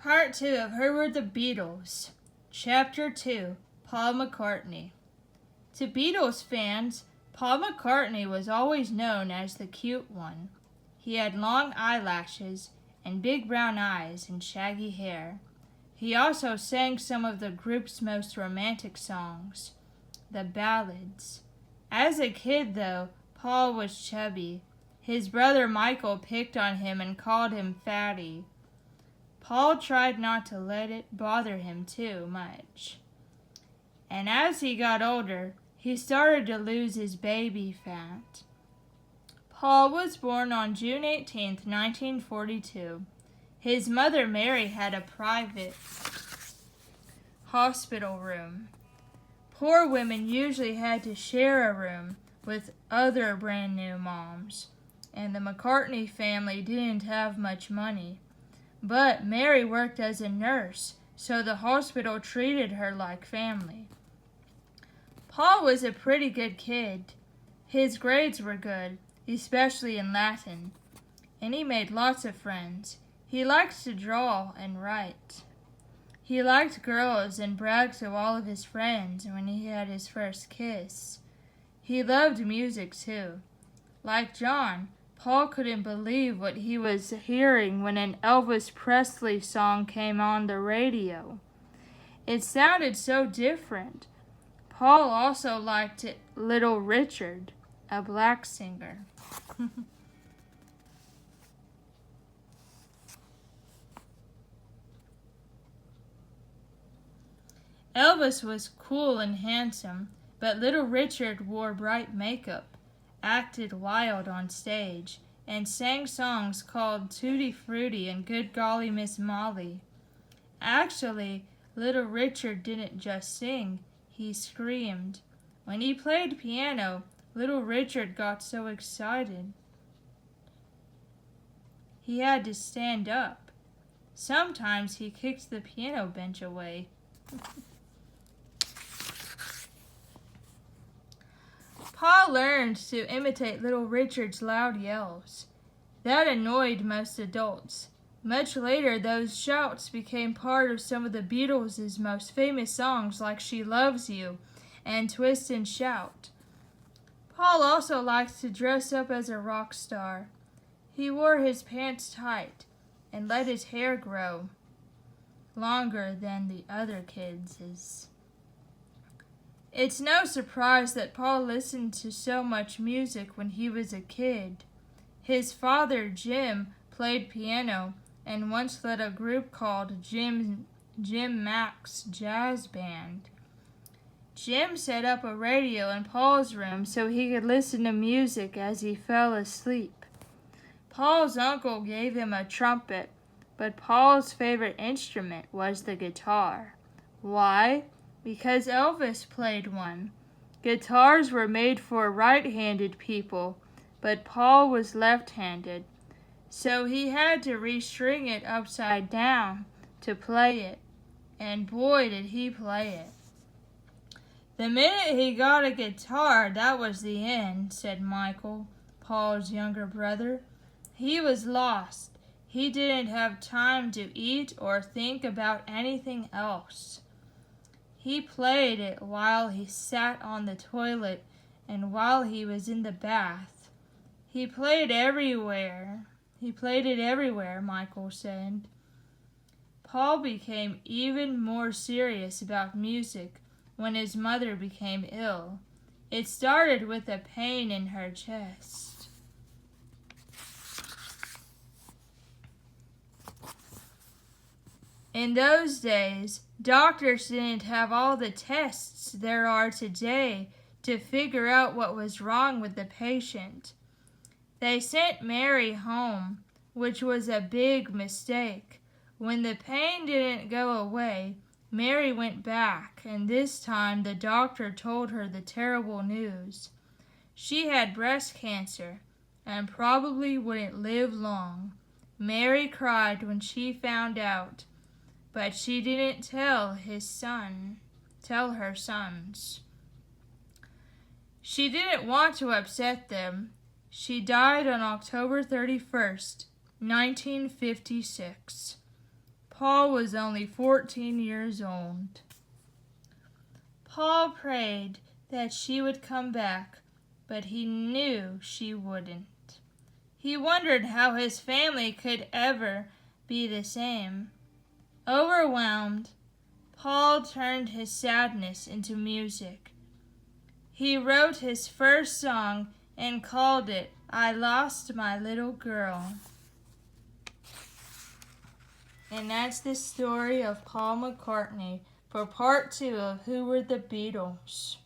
Part 2 of Who Were the Beatles? Chapter 2, Paul McCartney. To Beatles fans, Paul McCartney was always known as the cute one. He had long eyelashes and big brown eyes and shaggy hair. He also sang some of the group's most romantic songs, the ballads. As a kid, though, Paul was chubby. His brother Michael picked on him and called him Fatty. Paul tried not to let it bother him too much. And as he got older, he started to lose his baby fat. Paul was born on June 18, 1942. His mother Mary had a private hospital room. Poor women usually had to share a room with other brand new moms, and the McCartney family didn't have much money. But Mary worked as a nurse, so the hospital treated her like family. Paul was a pretty good kid. His grades were good, especially in Latin, and he made lots of friends. He liked to draw and write. He liked girls and bragged to all of his friends when he had his first kiss. He loved music too. Like John, Paul couldn't believe what he was hearing when an Elvis Presley song came on the radio. It sounded so different. Paul also liked Little Richard, a black singer. Elvis was cool and handsome, but Little Richard wore bright makeup, acted wild on stage, and sang songs called Tutti Frutti and Good Golly Miss Molly. Actually, Little Richard didn't just sing, he screamed. When he played piano, Little Richard got so excited he had to stand up. Sometimes he kicked the piano bench away. Paul learned to imitate Little Richard's loud yells. That annoyed most adults. Much later, those shouts became part of some of the Beatles' most famous songs like She Loves You and Twist and Shout. Paul also liked to dress up as a rock star. He wore his pants tight and let his hair grow longer than the other kids'. It's no surprise that Paul listened to so much music when he was a kid. His father, Jim, played piano and once led a group called Jim Mack's Jazz Band. Jim set up a radio in Paul's room so he could listen to music as he fell asleep. Paul's uncle gave him a trumpet, but Paul's favorite instrument was the guitar. Why? Because Elvis played one. Guitars were made for right-handed people, but Paul was left-handed, so he had to restring it upside down to play it, and boy did he play it. The minute he got a guitar, that was the end, said Michael, Paul's younger brother. He was lost. He didn't have time to eat or think about anything else. He played it while he sat on the toilet and while he was in the bath. He played it everywhere, Michael said. Paul became even more serious about music when his mother became ill. It started with a pain in her chest. In those days, doctors didn't have all the tests there are today to figure out what was wrong with the patient. They sent Mary home, which was a big mistake. When the pain didn't go away, Mary went back, and this time the doctor told her the terrible news. She had breast cancer and probably wouldn't live long. Mary cried when she found out, but she didn't tell her sons. She didn't want to upset them. She died on October 31st, 1956. Paul was only 14 years old. Paul prayed that she would come back, but he knew she wouldn't. He wondered how his family could ever be the same. Overwhelmed, Paul turned his sadness into music. He wrote his first song and called it "I Lost My Little Girl." And that's the story of Paul McCartney for part 2 of Who Were the Beatles.